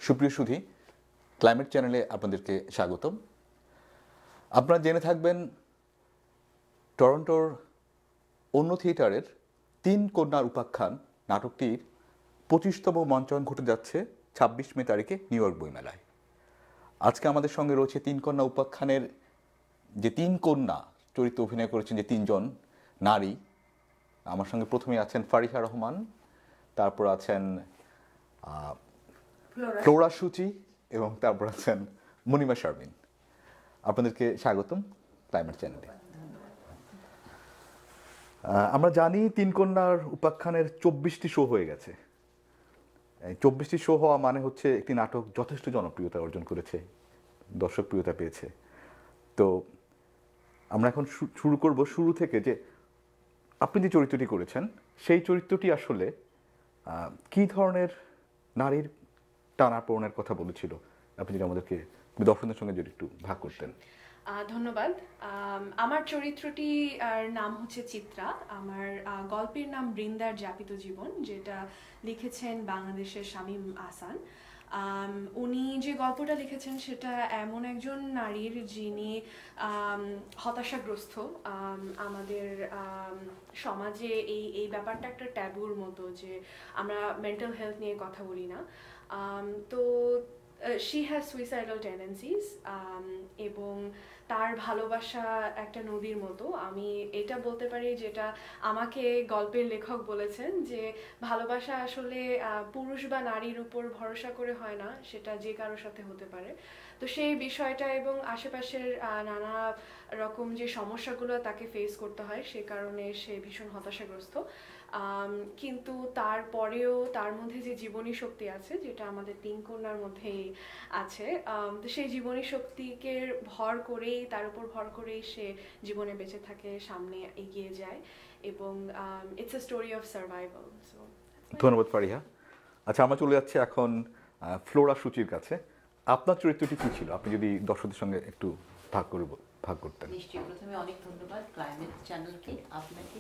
সুপ্রিয় সুধী, ক্লাইমেট চ্যানেলে আপনাদেরকে স্বাগতম। আপনারা জেনে থাকবেন টরন্টোর অন্য থিয়েটারের ৩ কন্যার উপাখ্যান নাটকটির ২৫তম মঞ্চায়ন ঘটে যাচ্ছে ২৬ মে তারিখে নিউ ইয়র্ক বইমেলায়। আজকে আমাদের সঙ্গে রয়েছে ৩ কন্যা উপাখ্যানের যে ৩ কন্যা চরিত্রে অভিনয় করেছেন যে ৩ জন নারী। আমার সঙ্গে প্রথমে আছেন ফারিহা রহমান, তারপর আছেন ফ্লোরা সূচি এবং তারপর আছেন মনিমা শারমিন। আপনাদেরকে স্বাগতম ক্লাইমেট চ্যানেলে। আমরা জানি ৩ কন্যার উপাখ্যানের ২৪টি শো হয়ে গেছে। ২৪টি শো হওয়া মানে হচ্ছে একটি নাটক যথেষ্ট জনপ্রিয়তা অর্জন করেছে, দর্শকপ্রিয়তা পেয়েছে। তো আমরা এখন শুরু করব শুরু থেকে, যে আপনি যে চরিত্রটি করেছেন সেই চরিত্রটি আসলে কী ধরনের নারীর টানাপোড়েনের কথা বলেছিল, আপনি যদি আমাদেরকে দর্শকদের সঙ্গে যদি একটু ভাগ করতেন। ধন্যবাদ। আমার চরিত্রটি নাম হচ্ছে চিত্রা। আমার গল্পের নাম বৃন্দার যাপিত জীবন, যেটা লিখেছেন বাংলাদেশের শামীম আহসান। উনি যে গল্পটা লিখেছেন সেটা এমন একজন নারীর যিনি হতাশাগ্রস্ত। আমাদের সমাজে এই ব্যাপারটা একটা ট্যাবুর মতো, যে আমরা মেন্টাল হেলথ নিয়ে কথা বলি না। তো she has suicidal tendencies, এবং তার ভালোবাসা একটা নদীর মতো। আমি এটা বলতে পারি, যেটা আমাকে গল্পের লেখক বলেছেন, যে ভালোবাসা আসলে পুরুষ বা নারীর উপর ভরসা করে হয় না, সেটা যে কারোর সাথে হতে পারে। তো সেই বিষয়টা এবং আশেপাশের নানা রকম যে সমস্যাগুলো তাকে ফেস করতে হয়, সে কারণে সে ভীষণ হতাশাগ্রস্ত। কিন্তু তারপরেও তার মধ্যে যে জীবনী শক্তি আছে, যেটা আমাদের ৩ কন্যার মধ্যেই আছে, তো সেই জীবনী শক্তিকে তার উপর ভর করেই সে জীবনে বেঁচে থাকে, সামনে এগিয়ে যায়, এবং it's a story of survival. So ধন্যবাদ ফারিহা। আচ্ছা, আমরা চলে যাচ্ছি এখন ফ্লোরা সূচির কাছে। আপনার চরিত্রটি কী ছিল, আপনি যদি দর্শকদের সঙ্গে একটু ভাগ করতেন। নিশ্চয়ই। প্রথমে অনেক ধন্যবাদ ক্লাইমেট চ্যানেলকে, আপনাকে।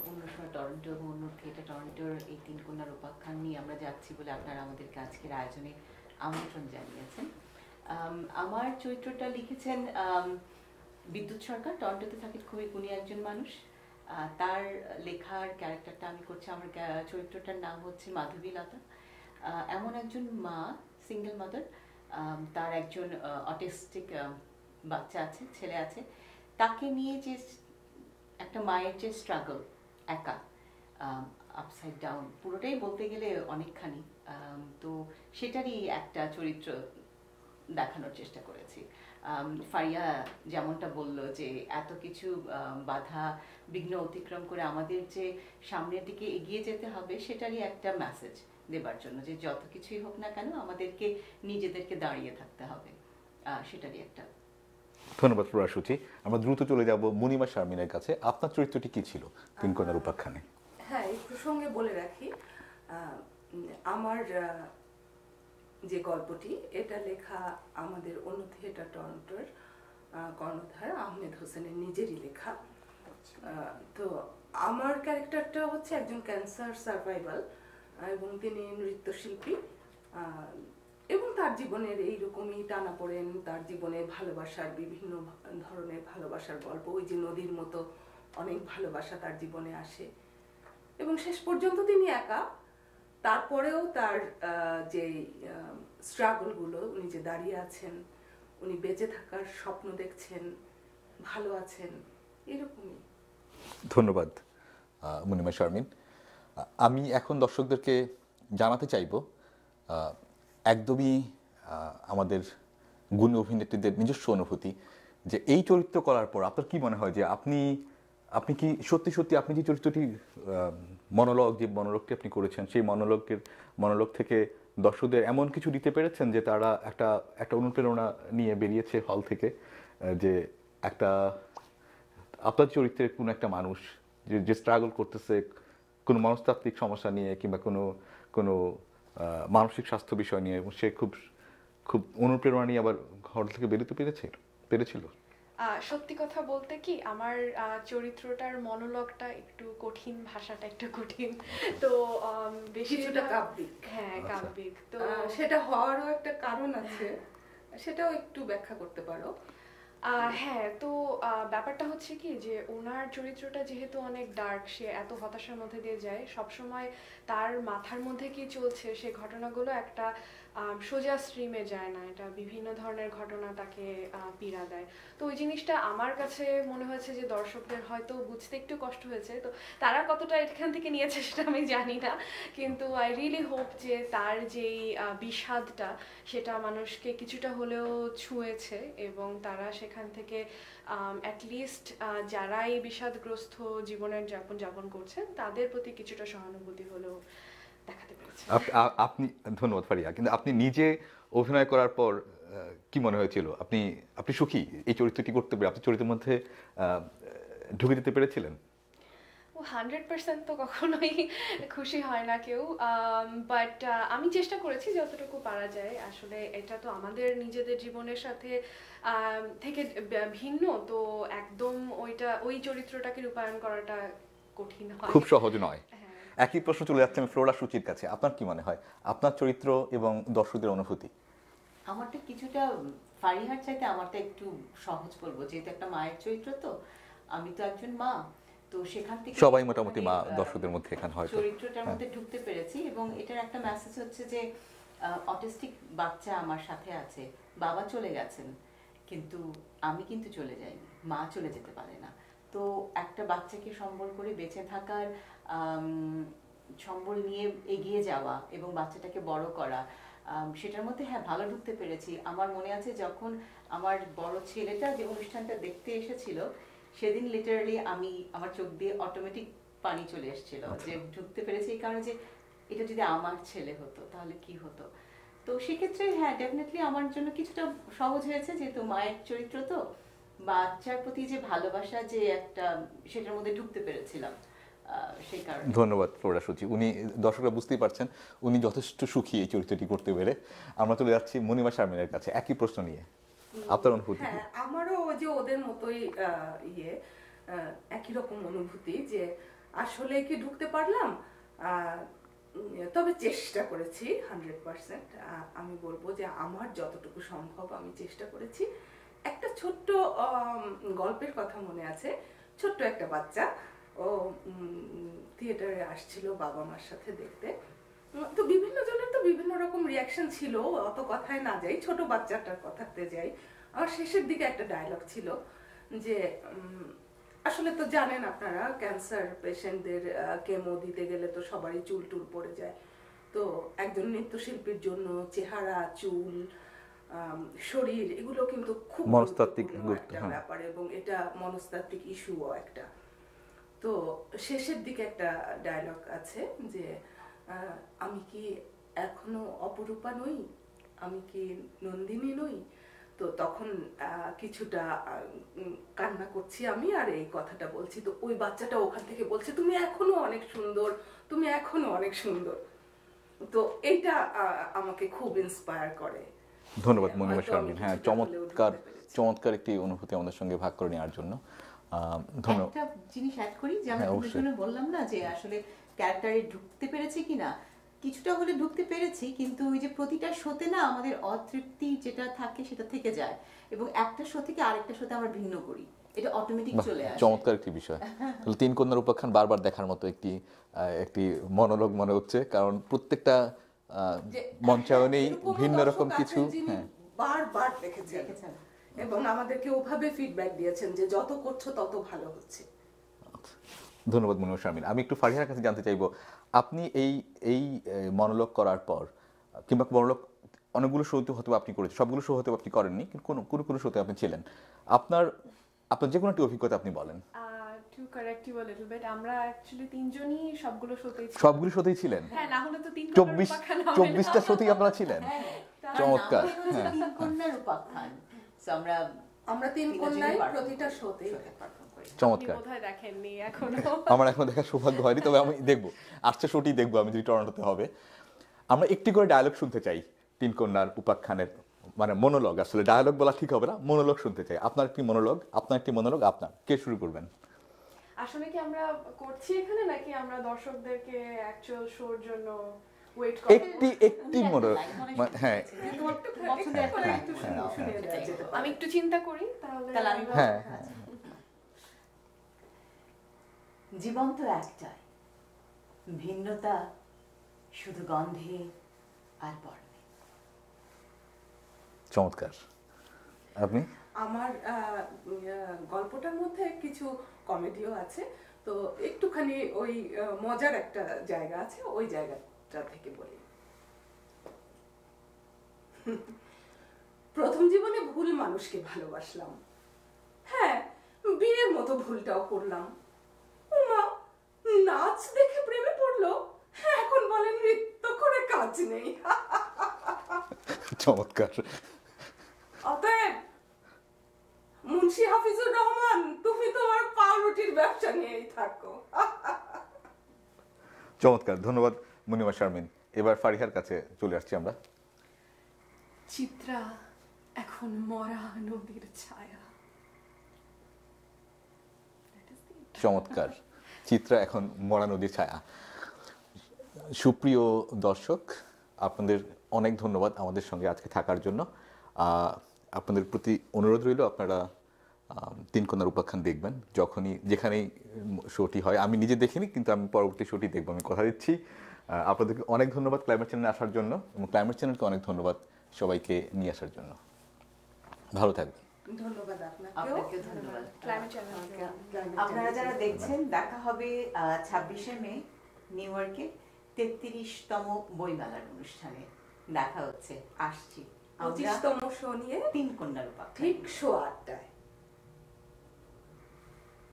অন্য সময় টরন্টো এবং অন্য থিয়েটার টরন্টোর এই ৩ কন্যার উপাখ্যান নিয়ে আমরা যাচ্ছি বলে আপনারা আমাদেরকে আজকের আয়োজনে আমন্ত্রণ জানিয়েছেন। আমার চরিত্রটা লিখেছেন বিদ্যুৎ সরকার। টরন্টোতে থাকেন, খুবই গুণী একজন মানুষ। তার লেখার ক্যারেক্টারটা আমি করছি। আমার চরিত্রটার নাম হচ্ছে মাধবী লতা। এমন একজন মা, সিঙ্গেল মাদার, তার একজন অটিস্টিক বাচ্চা আছে, ছেলে আছে। তাকে নিয়ে যে একটা মায়ের যে স্ট্রাগল, একা, আপসাইড ডাউন, পুরোটাই বলতে গেলে অনেকখানি, তো সেটারই একটা চরিত্র দেখানোর চেষ্টা করেছি। ফারিয়া যেমনটা বলল, যে এত কিছু বাধা বিঘ্ন অতিক্রম করে আমাদের যে সামনের দিকে এগিয়ে যেতে হবে, সেটারই একটা মেসেজ দেবার জন্য, যে যত কিছুই হোক না কেন আমাদেরকে নিজেদেরকে দাঁড়িয়ে থাকতে হবে, সেটারই একটা। ধন্যবাদ ফ্লোরা সূচি। আমরা দ্রুত চলে যাব মনিমা শারমিনের কাছে। আপনার চরিত্রটি কী ছিল ৩ কন্যার উপাখ্যানে? হ্যাঁ, এই প্রসঙ্গে বলে রাখি, আমার যে গল্পটি, এটা লেখা আমাদের অন্য থিয়েটার টরন্টোর কর্ণধার আহমেদ হোসেনের নিজেরই লেখা। তো আমার ক্যারেক্টারটা হচ্ছে একজন ক্যান্সার সার্ভাইভাল, এবং তিনি নৃত্যশিল্পী, এবং তার জীবনের এইরকমই টানাপোড়েন, তার জীবনে ভালোবাসার বিভিন্ন ধরনের ভালোবাসার গল্প, ওই যে নদীর মতো অনেক ভালোবাসা তার জীবনে আসে, এবং শেষ পর্যন্ত তিনি একা। তারপরেও তার যে স্ট্রাগলগুলো, উনি যে দাঁড়িয়ে আছেন, উনি বেঁচে থাকার স্বপ্ন দেখছেন, ভালো আছেন, এরকমই। ধন্যবাদ মনিমা শারমিন। আমি এখন দর্শকদেরকে জানাতে চাইব, একদমই আমাদের গুণী অভিনেত্রীদের নিজস্ব অনুভূতি, যে এই চরিত্র করার পর আপনার কি মনে হয়, যে আপনি কি সত্যি আপনি যে চরিত্রটি মনোলগটি আপনি করেছেন, সেই মনোলগ থেকে দর্শকদের এমন কিছু দিতে পেরেছেন যে তারা একটা অনুপ্রেরণা নিয়ে বেরিয়েছে হল থেকে, যে আপনার চরিত্রের কোনো একটা মানুষ যে স্ট্রাগল করতেছে কোনো মনস্তাত্ত্বিক সমস্যা নিয়ে, কিংবা কোনো মানসিক স্বাস্থ্য বিষয় নিয়ে, এবং সে খুব অনুপ্রেরণা নিয়ে আবার ঘর থেকে বেরোতে পেরেছিল? সত্যি কথা বলতে কি আমার চরিত্রটার মনোলগটা একটু কঠিন, ভাষাটা একটু কঠিন, তো কিছুটা বেশিরভাগ কাব্যিক। হ্যাঁ আচ্ছা। কাব্যিক তো সেটা হওয়ারও একটা কারণ আছে, সেটাও একটু ব্যাখ্যা করতে পারো। হ্যাঁ, তো ব্যাপারটা হচ্ছে কি যে ওনার চরিত্রটা যেহেতু অনেক ডার্ক, সে এত হতাশার মধ্যে দিয়ে যায়, সবসময় তার মাথার মধ্যে কি চলছে সে ঘটনাগুলো একটা সোজা স্ট্রিমে যায় না, এটা বিভিন্ন ধরনের ঘটনা তাকে পীড়া দেয়। তো ওই জিনিসটা আমার কাছে মনে হয়েছে যে দর্শকদের হয়তো বুঝতে একটু কষ্ট হয়েছে, তো তারা কতটা এখান থেকে নিয়েছে সেটা আমি জানি না, কিন্তু আই রিয়েলি হোপ যে তার যেই বিষাদটা সেটা মানুষকে কিছুটা হলেও ছুঁয়েছে এবং তারা সেখান থেকে অ্যাটলিস্ট যারা এই বিষাদগ্রস্ত জীবনের যাপন করছেন তাদের প্রতি কিছুটা সহানুভূতি হলেও দেখাতে পেরেছে। আপনি ধন্যবাদ ফারিয়া, কিন্তু আপনি নিজে অভিনয় করার পর কি মনে হয়েছিল? আপনি আপনি সুখী এই চরিত্রটি করতে পেরে? আপনি চরিত্রের মধ্যে ঢুকে যেতে পেরেছিলেন? 100% তো কখনোই খুশি হয় না কেউ, বাট আমি চেষ্টা করেছি যতটুকু পারা যায়। আসলে এটা তো আমাদের নিজেদের জীবনের সাথে থেকে ভিন্ন, তো একদম ওই চরিত্রটাকে রূপায়ণ করাটা কঠিন হয়। খুব সহজ নয়। হ্যাঁ। একই প্রশ্ন চলে যাচ্ছে আমি ফ্লোরা সুচির কাছে। আপনার কি মনে হয় আপনার চরিত্র এবং দর্শকদের অনুভূতি? আমারটা কিছুটা ফারিহার চাইতে আমারটা একটু সহজ বলবো, যেহেতু একটা মায়ের চরিত্র, তো আমি তো একজন মা, তো সেখান থেকে সবাই মোটামুটি মা দর্শকদের মধ্যে এখানে হয়তো চরিত্রটার মধ্যে ঢুকতে পেরেছি। এবং এটার একটা মেসেজ হচ্ছে যে অটিস্টিক বাচ্চা আমার সাথে আছে, বাবা চলে গেছেন কিন্তু আমি কিন্তু চলে যাইনি, মা চলে যেতে পারে না। তো একটা বাচ্চাকে সম্বল করে বেঁচে থাকার সম্বল নিয়ে এগিয়ে যাওয়া এবং বাচ্চাটাকে বড় করা, সেটার মধ্যে হ্যাঁ ভালো ঢুকতে পেরেছি। আমার মনে আছে যখন আমার বড় ছেলেটা যে অনুষ্ঠানটা দেখতে এসেছিল সেদিন লিটারালি আমার চোখ দিয়ে অটোমেটিক পানি চলে এসেছিল, যে ঢুকতে পেরেছি এই কারণে যে এটা যদি আমার ছেলে হতো তাহলে কি হতো। তো সেক্ষেত্রে হ্যাঁ ডেফিনেটলি আমার জন্য কিছুটা সহজ হয়েছে, যেহেতু মায়ের চরিত্র, তো বাচ্চার প্রতি যে ভালোবাসা যে একটা সেটার মধ্যে ঢুকতে পেরেছিলাম সেই কারণে। ধন্যবাদ ফ্লোরা সুচি। উনি দর্শকরা বুঝতেই পারছেন উনি যথেষ্ট সুখী এই চরিত্রটি করতে পেরে। আমরা চলে যাচ্ছি মনিমা শারমিনের কাছে একই প্রশ্ন নিয়ে। আপনার অনুভূতি? হ্যাঁ, আমারও ওই যে ওদের মতোই একই রকম অনুভূতি, যে আসলে কি ঢুকতে পারলাম, তবে চেষ্টা করেছি 100%। আমি বলবো যে আমার যতটুকু সম্ভব আমি চেষ্টা করেছি। একটা ছোট্ট গল্পের কথা মনে আছে, ছোট্ট একটা বাচ্চা ও থিয়েটারে আসছিল বাবা মার সাথে দেখতে, তো বিভিন্ন জনের তো বিভিন্ন রকম রিয়াকশন ছিল, অত কথায় না যাই, ছোট বাচ্চাটার কথাতে যাই। আর শেষের দিকে একটা ডায়লগ ছিল যে আসলে তো জানেন আপনারা ক্যান্সার পেশেন্টদের কেমো দিতে গেলে তো সবারই চুল টুল পড়ে যায়, তো একজন নৃত্যশিল্পীর জন্য চেহারা, চুল, শরীর এগুলো কিন্তু খুব মনস্তাত্ত্বিক গুরুত্বপূর্ণ একটা হ্যাঁ। ব্যাপার, এবং এটা মনস্তাত্ত্বিক ইস্যুও একটা। তো শেষের দিকে একটা ডায়লগ আছে যে আমি কি এখনো অপরূপা নই, আমি কি নন্দিনী নই। তো তখন কিছুটা কান্না করছি আমি আর এই কথাটা বলছি, তো ওই বাচ্চাটা ওখান থেকে বলছে তুমি এখনো অনেক সুন্দর, তুমি এখনো অনেক সুন্দর। তো এইটা আমাকে খুব ইন্সপায়ার করে। ধন্যবাদ হ্যাঁ, মনিমা হয়তো আমি শারমিন। হ্যাঁ, কিছুটা হলেও চমৎকার ঢুকতে পেরেছি। চমৎকার একটি অনুভূতি আমাদের সঙ্গে ভাগ করে নেওয়ার জন্য ধন্যবাদ। একটা জিনিস অ্যাড করি যে আমি হ্যাঁ, অবশ্যই। দুজনে বললাম না যে আসলে ক্যারেক্টারে ঢুকতে পেরেছি কিনা, কিছুটা হলে ঢুকতে পেরেছি, কিন্তু ওই যে প্রতিটা শোতে না আমাদের অতৃপ্তি যেটা থাকে সেটা থেকে যায়, এবং একটা শো থেকে আরেকটা শোতে আমরা ভিন্ন করি, এটা অটোমেটিক বাহ, চলে আসে। চমৎকার একটি বিষয়। তাহলে তিন কন্যার উপাখ্যান বারবার দেখার মতো একটি একটি মনোলোগ মনে হচ্ছে, কারণ প্রত্যেকটা যে মঞ্চায়নেই এরকমও ভিন্ন দর্শক রকম আছেন কিছু। যিনি হ্যাঁ, বারবার দেখেছেন দেখেছেন। এবং আমাদেরকে ওভাবে ফিডব্যাক দিয়েছেন যে যত করছো তত ভালো হচ্ছে। ধন্যবাদ মনিমা শারমিন। আমি একটু ফারিহার কাছে জানতে চাইবো, আপনি এই এই মনোলোগ করার পর, কিংবা মনোলোগ অনেকগুলো শোতে হয়তো আপনি করেছেন, সবগুলো শো হয়তো আপনি করেননি, কিন্তু কোনো কোনো শোতে আপনি ছিলেন। আপনার আপনার যে কোনো একটি অভিজ্ঞতা আপনি বলেন। To correct you a little bit, আমরা অ্যাকচুয়ালি তিনজনই সবগুলো শোতেই ছিলাম। সবগুলো শোতেই ছিলেন? হ্যাঁ, না হলে তো তিন 24টা শোতেই আপনারা ছিলেন? চমৎকার। হ্যাঁ, তিন কন্যার উপাখ্যান। So আমরা তিন তিনজনই কন্যাই perform প্রতিটা করি, শোতেই perform করি। চমৎকার। বোধহয় দেখেননি এখনো। আমার এখনো দেখার সৌভাগ্য হয়নি, তবে আমি দেখবো, আসছে শোটি দেখবো আমি যদি টরন্টোতে হবে। আমরা একটি করে ডায়লগ শুনতে চাই তিন কন্যার উপাখ্যানের মানে মনোলগ, আসলে ডায়ালগ বলা ঠিক হবে না, মনোলগ শুনতে চাই। আপনার একটি মনোলগ, আপনার কে শুরু করবেন? আসলে কি আমরা করছি এখানে নাকি আমরা দর্শকদেরকে অ্যাকচুয়াল শোর জন্য ওয়েট একটি মনোলগ, হ্যাঁ আমি একটু চিন্তা করি তাহলে তাহলে আমি হ্যাঁ জীবন তো একটাই, ভিন্নতা শুধু গন্ধে আর বর্ণে। চমৎকার। আপনি? আমার গল্পটার মধ্যে কিছু কমেডিও আছে, তো একটুখানি ওই মজার একটা জায়গা আছে, ওই জায়গাটা থেকে বলি। প্রথম জীবনে ভুল মানুষকে ভালোবাসলাম, হ্যাঁ বিয়ের মতো ভুলটাও করলাম। উমা নাচ দেখে প্রেমে পড়লো, এখন বলেন নৃত্য করে কাজ নেই। চমৎকার। অতএব মুন্সি হাফিজুর রহমান, তুমি তোমার পাউরুটির ব্যবসা নিয়েই থাকো। চমৎকার, ধন্যবাদ মুনিমা শারমিন। এবার ফারিহার কাছে চলে আসছি আমরা। চিত্রা এখন মরা নদীর ছায়া। চমৎকার, চিত্রা এখন মরা নদীর ছায়া। সুপ্রিয় দর্শক, আপনাদের অনেক ধন্যবাদ আমাদের সঙ্গে আজকে থাকার জন্য। আপনাদের প্রতি অনুরোধ রইল, আপনারা তিন কন্যার উপাখ্যান দেখবেন যেখানেই শোটি হয়। আমি নিজে দেখিনি, কিন্তু আমি পরবর্তী শোটি দেখবো, আমি কথা দিচ্ছি। আপনাদেরকে অনেক ধন্যবাদ ক্লাইমেট চ্যানেলে আসার জন্য, এবং ক্লাইমেট চ্যানেলকে অনেক ধন্যবাদ সবাইকে নিয়ে আসার জন্য। ভালো থাকবেন। ধন্যবাদ আপনাকেও। আপনাকেও ধন্যবাদ। ক্লাইমেট চ্যানেল আপনারা যারা দেখছেন, দেখা হবে 26শে মে নিউ ইয়র্কে 33তম বইমেলার অনুষ্ঠানে। দেখা হচ্ছে, আসছি আমরা 25তম শো নিয়ে তিন কন্যার উপাখ্যান। ঠিক 8:15